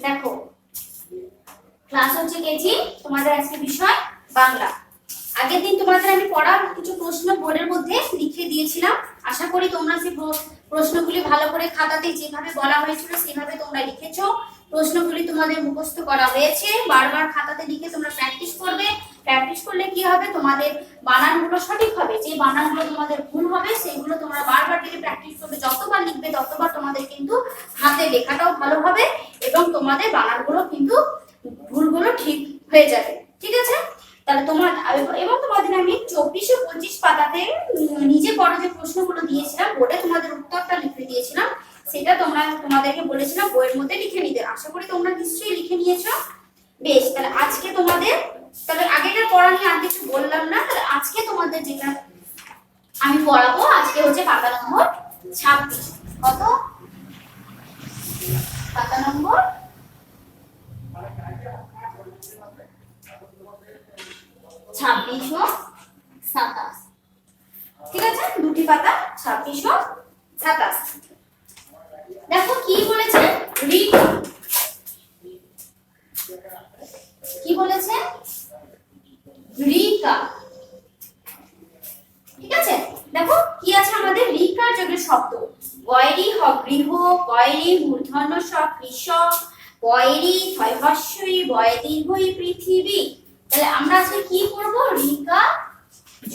দেখো ক্লাস হচ্ছে কেজি, তোমাদের আজকে বিষয় বাংলা। আগের দিন তোমাদের আমি পড়া কিছু প্রশ্ন বোর্ডের মধ্যে লিখে দিয়েছিলাম। আশা করি তোমরা সেই প্রশ্নগুলি ভালো করে খাতাতে যেভাবে বলা হয়েছিল সেভাবে তোমরা লিখেছো। প্রশ্নগুলি তোমাদের মুখস্থ করা হয়েছে। বারবার খাতাতে লিখে তোমরা প্র্যাকটিস করবে। প্র্যাকটিস করলে কি হবে, তোমাদের বানানগুলো সঠিক হবে। যে বানানগুলো তোমাদের ভুল হবে সেগুলো তোমরা বারবার যদি প্র্যাকটিস করবে, যতবার লিখবে ততবার তোমাদের কিন্তু হাতে লেখাটাও ভালো হবে এবং তোমাদের বানানগুলো কিন্তু ভুলগুলো ঠিক হয়ে যাবে। ঠিক আছে, তাহলে তোমার এবং তোমাদের আমি 24 ও 25 পাতাতে নিজে পড়া যে প্রশ্নগুলো দিয়েছিলাম বোর্ডে তোমাদের উত্তরটা লিখে দিয়েছিলাম, সেটা তোমাদেরকে বলেছিলাম বইয়ের মধ্যে লিখে নিতে। আশা করি তোমরা নিশ্চয়ই লিখে নিয়েছো। বেশ, তাহলে আজকে তোমাদের আগেকার পড়া নিয়ে আর কিছু বললাম না। তাহলে আজকে তোমাদের যেটা আমি পড়াবো আজকে হচ্ছে পাতা নম্বর 26। কত? পাতা নম্বর 26 ও 27। ঠিক আছে, দুটি পাতা 26 ও 27। দেখো কি বলেছে, রিকা। কি বলেছে? রিকা। ঠিক আছে, দেখো কি আছে আমাদের রিকার যোগের শব্দ। গয়রি হ গৃহ, গয়রি মূর্ধন্য স কৃষ, গয়রি থয় হস্যই বয় দীর্ঘই পৃথিবী। তাহলে আমরা আজকে কি করব, রিকা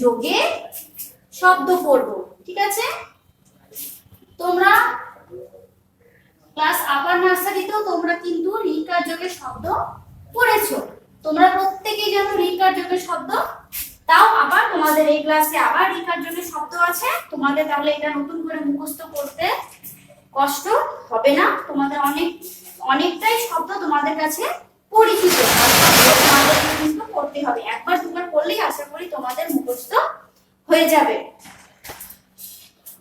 যোগে শব্দ পড়ব। ঠিক আছে, তোমরা ক্লাস আপার নার্সারিতেও তোমরা কিন্তু রিকার যোগে শব্দ পড়েছো। তোমরা প্রত্যেকেই জানো রিকার যোগে শব্দ। তাও আবার তোমাদের এই ক্লাসে আবার রিকার যোগে শব্দ আছে। তোমাদের তাহলে এটা নতুন করে মুখস্থ করতে কষ্ট হবে না। তোমাদের অনেকটাই শব্দ তোমাদের কাছে পরিচিত, তোমাদের কিন্তু পড়তে হবে। একবার দুবার পড়লেই আশা করি তোমাদের মুখস্থ হয়ে যাবে।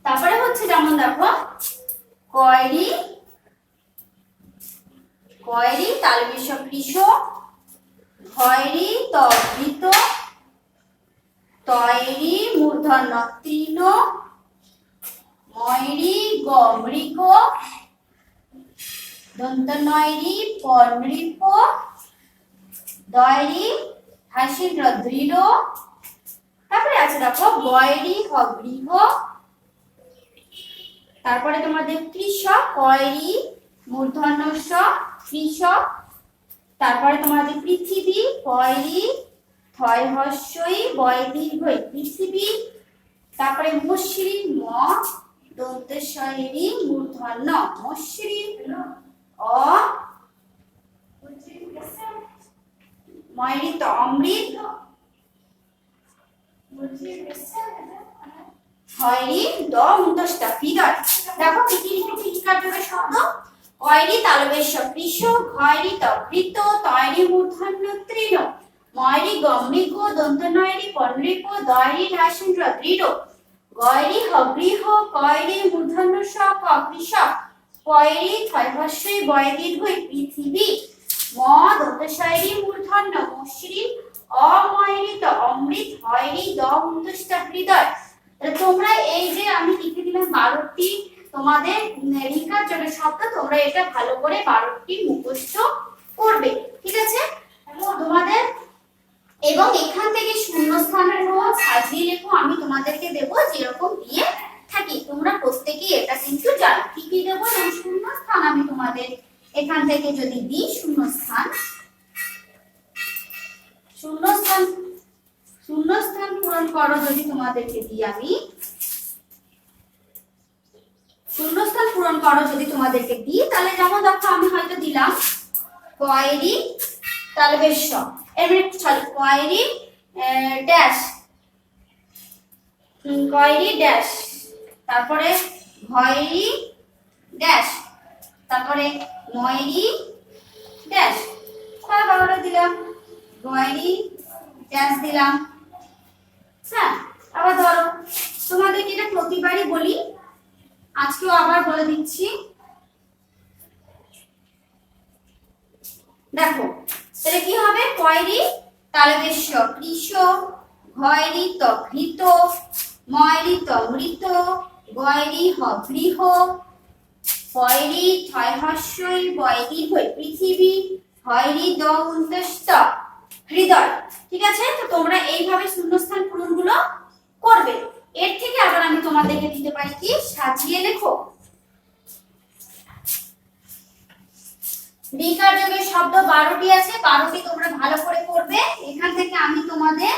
তারপরে হচ্ছে যেমন দেখো কয়রি, কয়রি তালবেশ কৃষ, ঘয়রি তবৃত, তয়রি মূর্ধন্য তৃণ, ময়রি গমৃক, দন্তনয়রি পনৃপ, দয়রি হাসির দৃঢ়। তারপরে আছে দেখো গয়রি হ গৃহ, তারপরে তোমাদের কৃষক, কয়রি মূর্ধন্য স কৃষক, তারপরে তোমাদের পৃথিবী, কয়রি থয় হস্যই বয় দীর্ঘই পৃথিবী, তারপরে মশ্রী ম দন্তেশ্বরী মূর্ধন্য মশ্রী, অ ময়রিত অমৃত, হয়রি দ মুন্দস্তা হৃদয়। দেখো কি কি লিখেছি রিকার যোগে শব্দ। কয়রি তালবেশ কৃষ, ঘয়রি তবৃত, তয়রি মূর্ধন্য তৃণ, ময়রি গমৃক, দন্তনয়রি পনৃপ, দয়রি হাসিন্দ্র দৃঢ়, গয়রি হ গৃহ, কয়রি মূর্ধন্য স কৃষক, কয়রি থয় হস্যই বয় দীর্ঘই পৃথিবী, ম দন্তস্বরী মূর্ধন্য মশ্রী, অময়রিত অমৃত, হয়রি দ মুন্দস্তা হৃদয়। তোমরা এই যে আমি লিখে দিলাম 12টি তোমাদের রিকার যোগের শব্দ, তোমরা এটা ভালো করে 12টি মুখস্থ করবে। ঠিক আছে, তোমাদের এবং এখান থেকে শূন্যস্থানের নোট সাজিয়ে লেখো। আমি তোমাদেরকে দেব যেরকম দিয়ে থাকি, তোমরা প্রত্যেকেই এটা কিন্তু জানো কি কি দেব। এবং শূন্যস্থান আমি তোমাদের এখান থেকে যদি দিই, শূন্যস্থান পূরণ করো যদি তোমাদেরকে দিই, আমি শূন্যস্থান পূরণ করো যদি তোমাদেরকে দিই, তাহলে যেমন দেখো আমি হয়তো দিলাম কয়রি তালবেশ, এবারে সরি কয়রি ড্যাশ কয়রি ড্যাশ, তারপরে ভয়রি ড্যাশ, তারপরে ময়রি ড্যাশ, বাবাটা দিলাম, গয়রি ড্যাশ দিলাম। হ্যাঁ, আবার ধরো তোমাদেরকে এটা প্রতিবারই বলি, আজকেও আবার বলে দিচ্ছি। দেখো তাহলে কি হবে, কয়রি তালবেশ্য কৃষ, ঘয়রি ত ঘৃত, ময়রি ত মৃত, গয়রি হ গৃহ, পয়রি ছয় হস্যই বয়রি হই পৃথিবী, হয়রি দ উন্তস্ত হৃদয়। ঠিক আছে, তো তোমরা এইভাবে শূন্যস্থান পূরণগুলো করবে। এর থেকে আবার আমি তোমাদেরকে দিতে পারি কি, সাজিয়ে লেখো। বিকার যোগের শব্দ 12টি আছে, 12টি তোমরা ভালো করে করবে। এখান থেকে আমি তোমাদের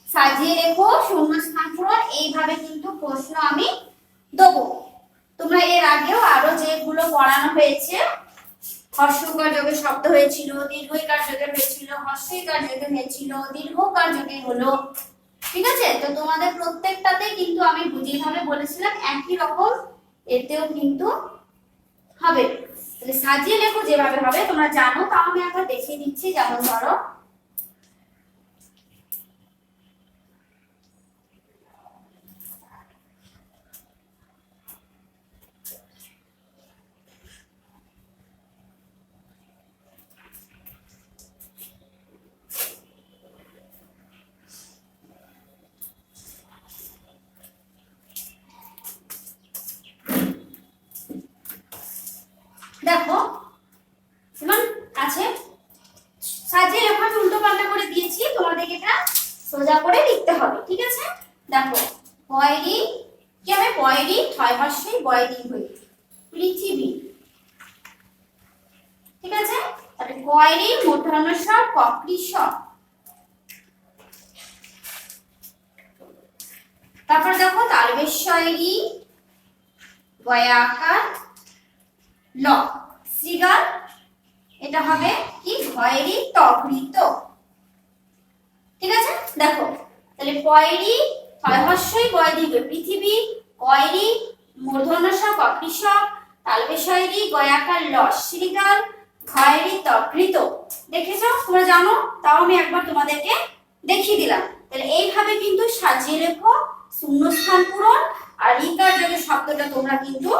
সাজিয়ে লেখো শূন্যস্থান পূরণ, এইভাবে কিন্তু প্রশ্ন আমি দেবো। তোমরা এর আগেও আরো যেগুলো পড়ানো হয়েছে, হর্ষকার যোগে শব্দ হয়েছিল, দীর্ঘইকার যোগে হয়েছিল, হর্ষইকার যোগে হয়েছিল, দীর্ঘকার যোগে হলো। ঠিক আছে, তো তোমাদের প্রত্যেকটাতেই কিন্তু আমি যেভাবে বলেছিলাম একই রকম এতেও কিন্তু হবে। তাহলে সাজিয়ে লেখো যেভাবে হবে তোমরা জানো, তাও আমি একবার দেখিয়ে দিচ্ছি। যেমন ধরো দেখো যেমন আছে, সাজিয়ে লেখা আমি উল্টো পাল্টা করে দিয়েছি, তোমাদেরকে এটা সোজা করে লিখতে হবে। ঠিক আছে, দেখো পয়রি কি হবে, পয়রি ছয় হস্যই বয়রি হই পৃথিবী। ঠিক আছে, তাহলে কয়রি মূর্ধন্য ষ ককৃষ, তারপর দেখো তালবেশ্বরী গয়াকার ল শ্রীগাল, এটা হবে কি ভয়রি তকৃত। ঠিক আছে, দেখো তাহলে পয়রি ছয় হস্যই বয়রি পৃথিবী, কয়রি মূর্ধন্য ষ ককৃষ, তালবেশ্বরী গয়াকার ল শ্রীগাল, ভয়রি তকৃত। দেখেছো, তোমরা জানো, তাও আমি একবার তোমাদেরকে দেখিয়ে দিলাম। তাহলে এইভাবে কিন্তু সাজিয়ে লেখো শূন্যস্থান পূরণ, আর রিকার যোগের শব্দটা তোমরা কিন্তু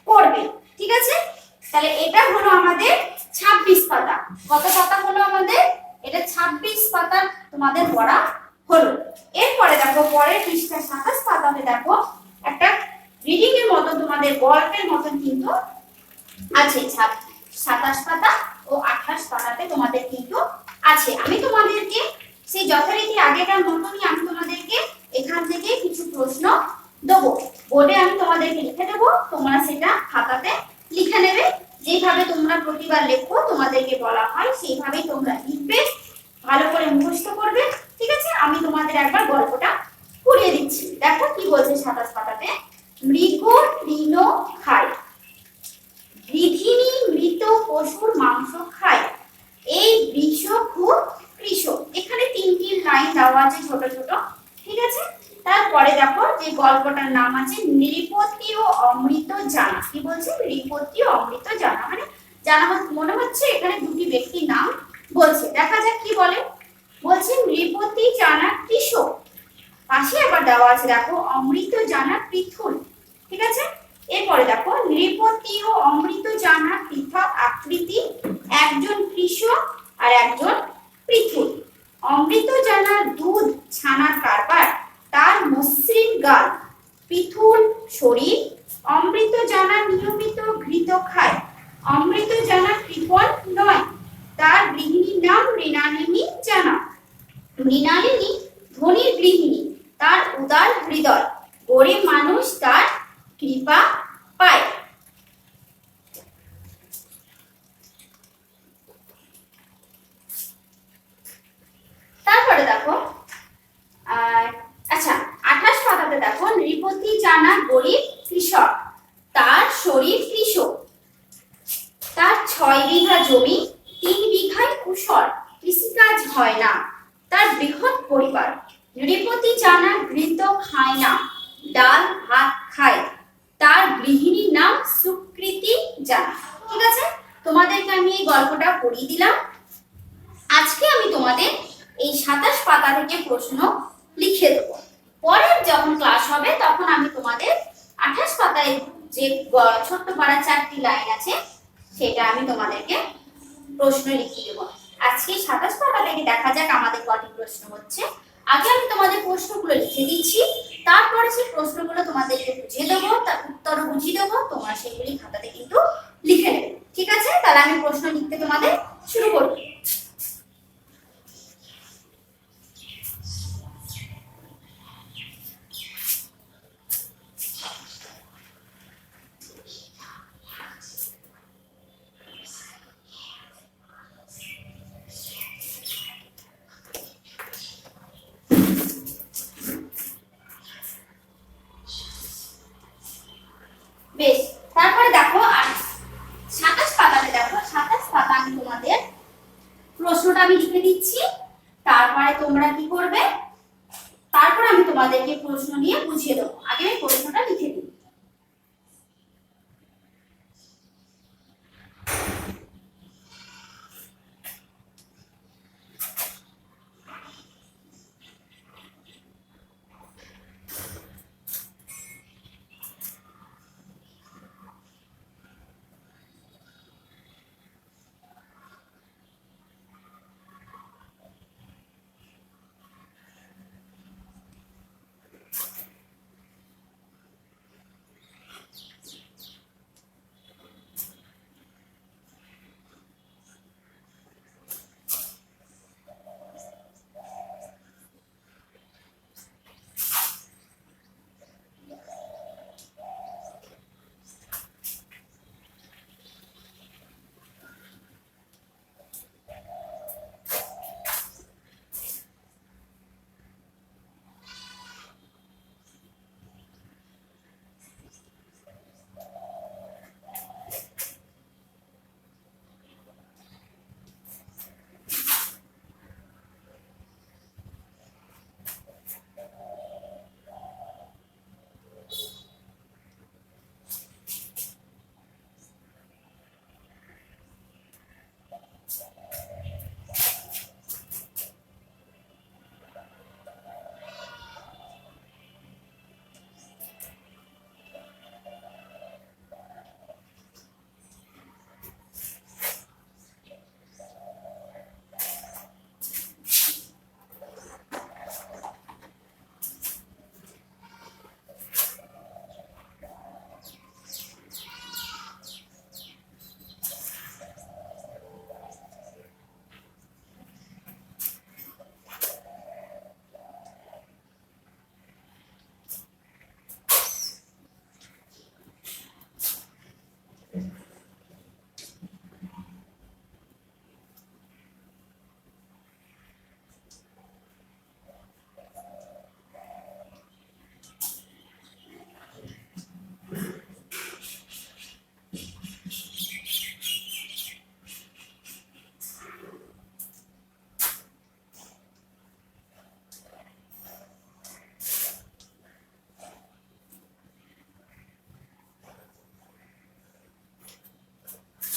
করবে। ঠিক আছে, তাহলে এটা হলো আমাদের 26 পাতা। কত পাতা হলো আমাদের? এটা 26 পাতা তোমাদের পড়া হলো। এরপরে দেখো পরের পৃষ্ঠা 27 পাতাতে দেখো একটা রিডিং এর মতো তোমাদের গল্পের মতন কিন্তু আছে। 27 পাতা ও 28 পাতাতে তোমাদের কিন্তু আছে। আমি তোমাদেরকে সেই যথারীতি আগেকার মতনই আমি তোমাদেরকে এখান থেকে কিছু প্রশ্ন দেবো, বোর্ডে আমি তোমাদেরকে লিখে দেবো, তোমরা সেটা খাতাতে লিখে নেবে। যেভাবে তোমরা প্রতিবার লেখো তোমাদেরকে বলা হয় সেইভাবেই তোমরা লিখবে, ভালো করে মুখস্থ করবে। ঠিক আছে, আমি তোমাদের একবার গল্পটা পড়িয়ে দিচ্ছি। দেখো কি বলছে 27 পাতাতে। মৃগ তৃণ খায়, গৃহিণী মৃত পশুর মাংস খায়, এই বৃষ খুব কৃষ। এখানে 3টি লাইন দেওয়া আছে ছোট ছোট। ঠিক আছে, তারপরে দেখো যে গল্পটার নাম আছে নৃপতি ও অমৃত জানা। কি বলছে? নৃপতি ও অমৃত জানা, মানে জানা মনে হচ্ছে এখানে দুটি ব্যক্তির নাম বলছে। দেখা যাক কি বলে। বলছে নৃপতি জানা কৃষ, পাশে আবার দেওয়া আছে দেখো অমৃত জানা পৃথুল। ঠিক আছে, এরপরে দেখো নৃপতি ও অমৃত জানা পৃথক আকৃতি, একজন কৃষ আর একজন পৃথুল। অমৃত জানা দুধ ছানার কারবার, তার মসৃণ গাল, পৃথুল শরীর। অমৃত জানা নিয়মিত ঘৃত খায়, অমৃত জানা কৃপণ নয়, তার গৃহিণীর নাম মৃণালিনী জানা। মৃণালিনী ধনীর গৃহিণী, তার উদার হৃদয়, গরিব মানুষ তার কৃপা পায়। তারপরে দেখো আচ্ছা 28 পাতাতে দেখো নৃপতি জানা গরিব কৃষক, তার শরীর কৃষক, তার 6 বিঘা জমি, 3 বিঘায় কুশল, কৃষিকাজ হয় না, তার বৃহৎ পরিবার। নৃপতি জানা ঘৃত খায় না, ডাল ভাত খায় তার গৃহিণীর নাম সুকৃতি জানা। ঠিক আছে, তোমাদেরকে আমি এই গল্পটা পড়িয়ে দিলাম। আজকে আমি তোমাদের এই 27 পাতা থেকে প্রশ্ন লিখে দেবো। পরের যখন ক্লাস হবে তখন আমি তোমাদের 28 পাতায় যে ছোট্ট পাড়া 4টি লাইন আছে সেটা আমি তোমাদেরকে প্রশ্ন লিখে দেবো। আজকে 27 পাতা থেকে দেখা যাক আমাদের কটি প্রশ্ন হচ্ছে। আগে আমি তোমাদের প্রশ্নগুলো লিখে দিচ্ছি, তারপরে সেই প্রশ্নগুলো তোমাদেরকে বুঝিয়ে দেবো, তার উত্তরও বুঝিয়ে দেবো, তোমরা সেগুলি খাতাতে কিন্তু লিখে নেবে। ঠিক আছে, তাহলে আমি প্রশ্ন লিখতে তোমাদের শুরু করব। বেশ, তারপরে দেখো আর 27 পাতাতে দেখো 27 পাতা আমি তোমাদের প্রশ্নটা আমি লিখে দিচ্ছি, তারপরে তোমরা কি করবে, তারপর আমি তোমাদেরকে প্রশ্ন নিয়ে বুঝিয়ে দেবো। আগে আমি প্রশ্নটা লিখে দিই।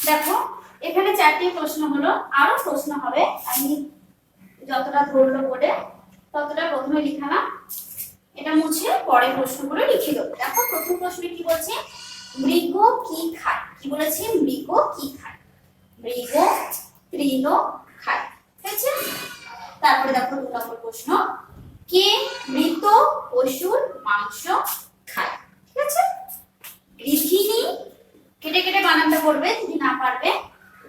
দেখো এখানে 4টি প্রশ্ন হলো, আরো প্রশ্ন হবে, আমি যতটা ধরলো বোর্ডে ততটা প্রথমে লিখালাম, এটা মুছে পরে প্রশ্নগুলো লিখে দেবো। দেখো প্রথম প্রশ্নে কি বলছে, মৃগ কি খায়। কি বলেছে, মৃগ কি খায়, মৃগ তৃণ খায়। ঠিক আছে, তারপরে দেখো 2 নম্বর প্রশ্ন, কে মৃত পশুর মাংস খায়। ঠিক আছে, গৃহিণী কেটে কেটে বানানটা করবে যদি না পারবে,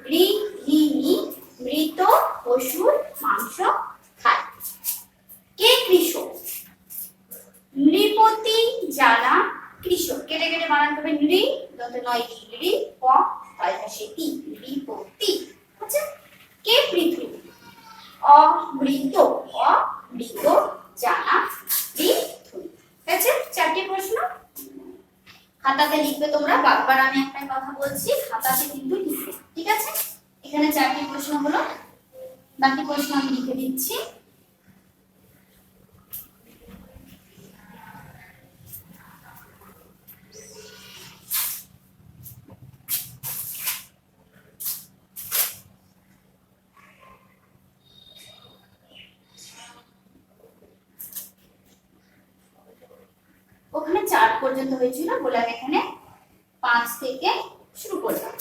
গৃহিণী মৃত পশুর মাংস খায়। কে কৃষক, নৃপতি জানা কৃষক, কেটে কেটে বানান করবে, নৃ দন্ত নয় নৃ প পাল্টাশে তি, নৃপতি। আচ্ছা, কে পৃথিবী, অমৃত অমৃত জানা পৃথিবী। ঠিক আছে, 4টি প্রশ্ন খাতাতে লিখবে তোমরা, বারবার আমি একটা কথা বলছি, খাতাতে কিন্তু লিখবে। ঠিক আছে, এখানে 4টি প্রশ্ন হলো, বাকি প্রশ্ন আমি লিখে দিচ্ছি। পর্যন্ত হয়েছিল বলে আমি এখানে 5 থেকে শুরু করলাম।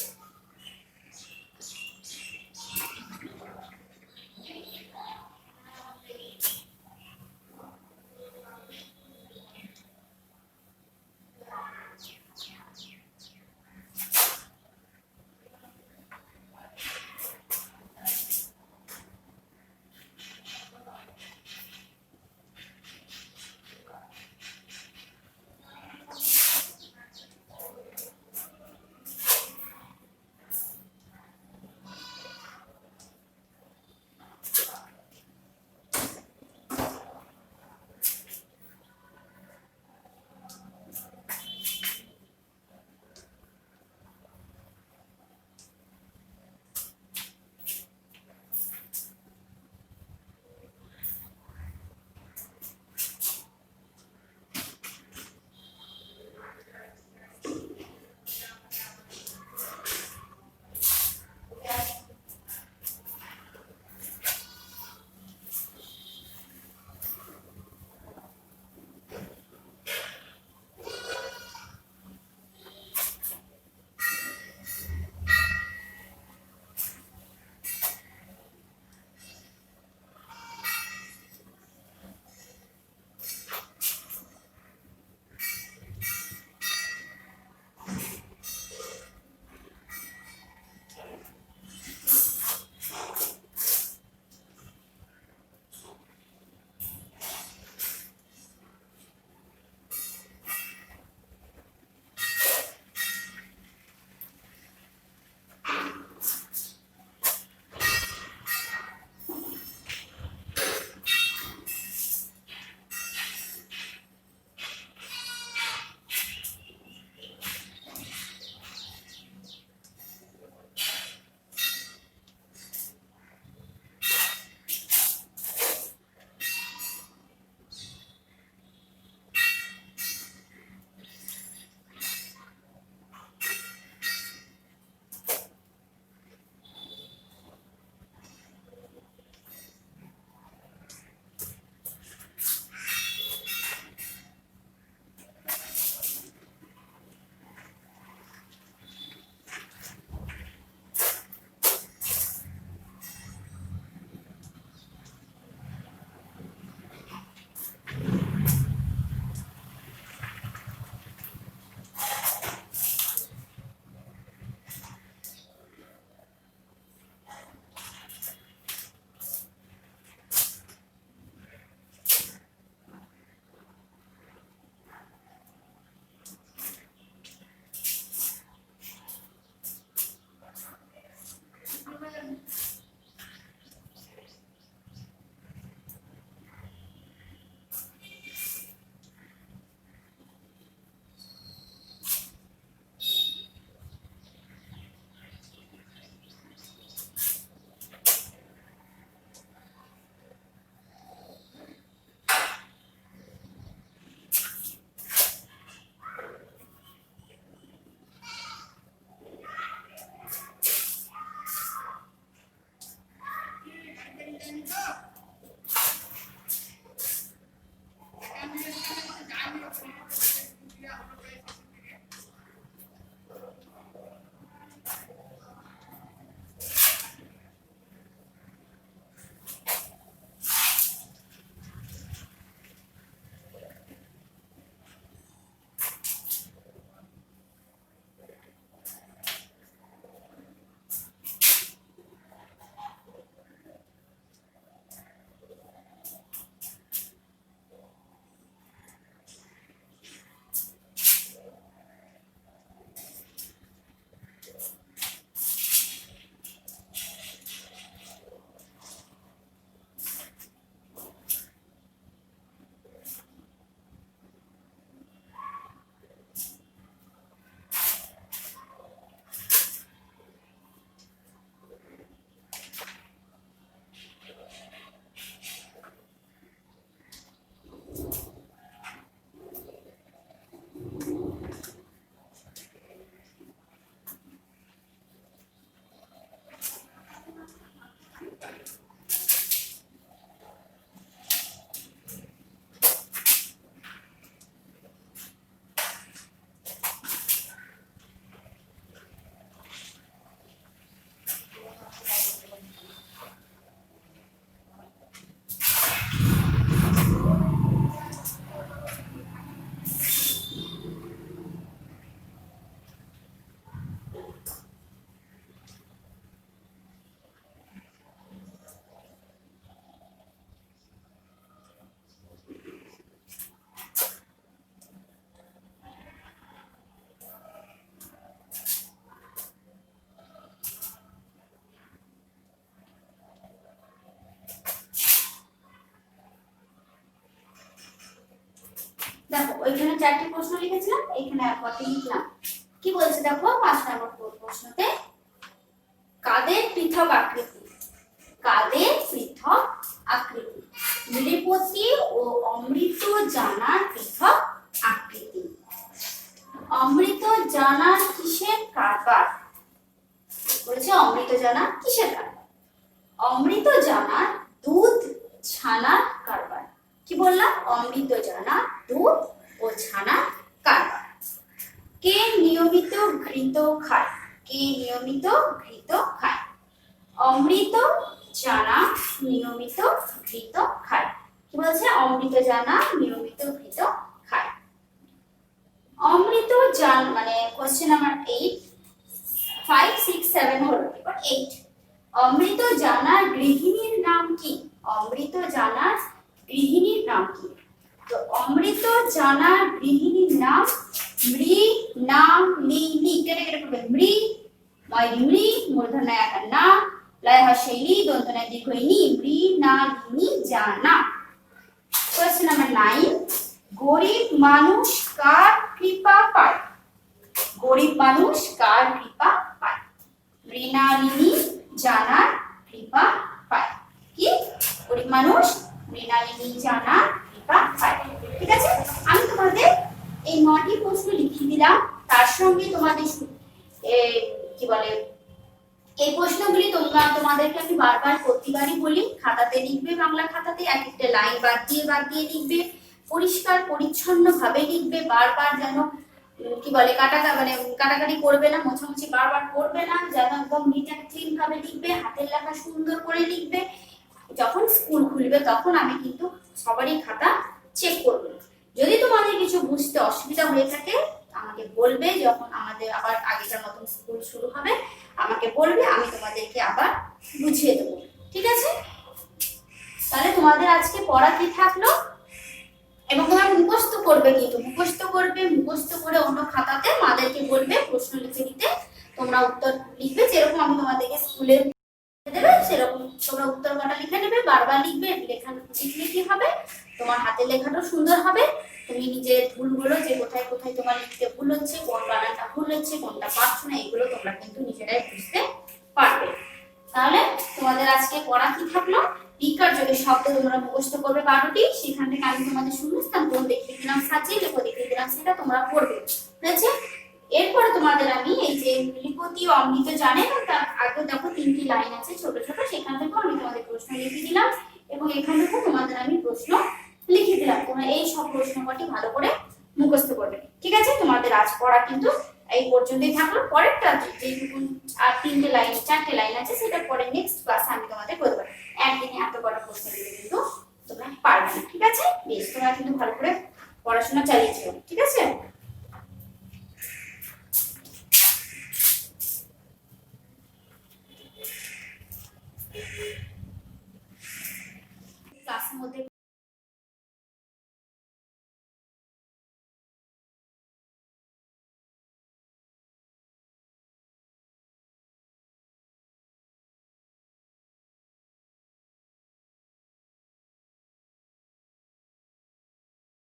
দেখো ওইখানে 4টি প্রশ্ন লিখেছিলাম, এখানে একবারটি লিখলাম। কি বলছে দেখো 5 নম্বর প্রশ্নতে, কাদের পৃথক আকৃতি, কাদের পৃথক আকৃতি, নৃপতি ও অমৃত জানার পৃথক আকৃতি। অমৃত জানার কিসের কারবার, বলেছে অমৃত জানা কিসের কারবার? অমৃত জানার দুধ ছানার কারবার। কি বললাম? অমৃত জানা দুধ ও ছানার কারবার। কে নিয়মিত ঘৃত খায়, কে নিয়মিত ঘৃত খায়? অমৃত জানা নিয়মিত ঘৃত খায়। কি বলছে? অমৃত জানা নিয়মিত ঘৃত খায়। অমৃত জান মানে কোশ্চেন নাম্বার 8, 5, 6, 7 হলো, এবার 8। অমৃত জানার গৃহিণীর নাম কি? অমৃত জানার গৃহিণীর নাম কি? তো অমৃত জানার গৃহিণীর নাম মৃণালিনী। কেটে কেটে পড়বে। মৃ মূর্ধন্য আকার না, লয় হর্ষেলি দন্তনায় দীর্ঘইনি, মৃণালিনী জানা। কোশ্চেন নাম্বার 9, গরিব মানুষ কার কৃপা পায়? গরিব মানুষ কার কৃপা পায়? মৃণালিনী জানার কৃপা পায়। কি? গরিব মানুষ মৃণালিনী জানার কৃপা পায়। ঠিক আছে, আমি তোমাদের এই 9টি প্রশ্ন লিখে দিলাম, তার সঙ্গে তোমাদের কি বলে এই প্রশ্নগুলি তোমাদেরকে আমি বারবার প্রতিবারই বলি, খাতাতে লিখবে, বাংলা খাতাতে এক একটা লাইন বাদ দিয়ে লিখবে, পরিষ্কার পরিচ্ছন্ন ভাবে লিখবে, বারবার যেন কি বলে কাটাকাটি করবে না, মোছামুছি বারবার করবে না, যেন একদম নিট এন্ড ক্লিন ভাবে লিখবে, হাতের লেখা সুন্দর করে লিখবে। যখন স্কুল খুলবে তখন আমি কিন্তু সবারই খাতা চেক করব। যদি তোমাদের কিছু বুঝতে অসুবিধা হয়ে থাকে আমাকে বলবে, যখন আমাদের আবার আগেকার মতন স্কুল শুরু হবে আমাকে বলবে, আমি তোমাদেরকে আবার বুঝিয়ে দেবো। ঠিক আছে, তাহলে তোমাদের আজকে পড়া কি থাকলো, এবং তোমরা মুখস্থ করবে, কিন্তু মুখস্থ করে অন্য খাতাতে মাদেরকে বলবে প্রশ্ন লিখে দিতে, তোমরা উত্তর লিখবে, যেরকম আমি তোমাদেরকে স্কুলে দেবে সেরকম তোমরা উত্তর কটা লিখে নেবে, বারবার লিখবে। লিখলে কি হবে, তোমার হাতের লেখাটা সুন্দর হবে, তুমি নিজের ভুলগুলো যে কোথায় কোথায় তোমার লিখতে ভুল হচ্ছে, কোন বানানটা ভুল হচ্ছে, কোনটা পারছো না, এগুলো তোমরা কিন্তু নিজেরাই বুঝতে পারবে। তাহলে তোমাদের আজকে পড়া কি থাকলো, বিকার যোগের শব্দ তোমরা মুখস্থ করবে 12টি, সেখান থেকে আমি তোমাদের শূন্যস্থান কোন দেখিয়ে দিলাম, সাজিয়ে দেখিয়ে দিলাম, সেটা তোমরা পড়বে। ঠিক আছে, এরপরে তোমাদের আমি এই যে নৃপতি ও অমৃত জানে, আগে দেখো 3টি লাইন আছে ছোট ছোট, সেখান থেকে আমি তোমাদের প্রশ্ন লিখে দিলাম, এবং এখান থেকে তোমাদের আমি প্রশ্ন লিখে দিলাম। তোমরা এই সব প্রশ্ন কটি ভালো করে মুখস্থ করবে। ঠিক আছে, তোমাদের আজ পড়া কিন্তু এই পর্যন্তই থাকলো। পরেরটা যেটুকু আর 3টে লাইন 4টে লাইন আছে সেটা পরে নেক্সট ক্লাসে আমি তোমাদের করে দেবো। একদিনে এত বড় প্রশ্ন দিলে কিন্তু তোমরা পারবে না। ঠিক আছে, বেশ, তোমরা কিন্তু ভালো করে পড়াশোনা চালিয়ে যেও। ঠিক আছে।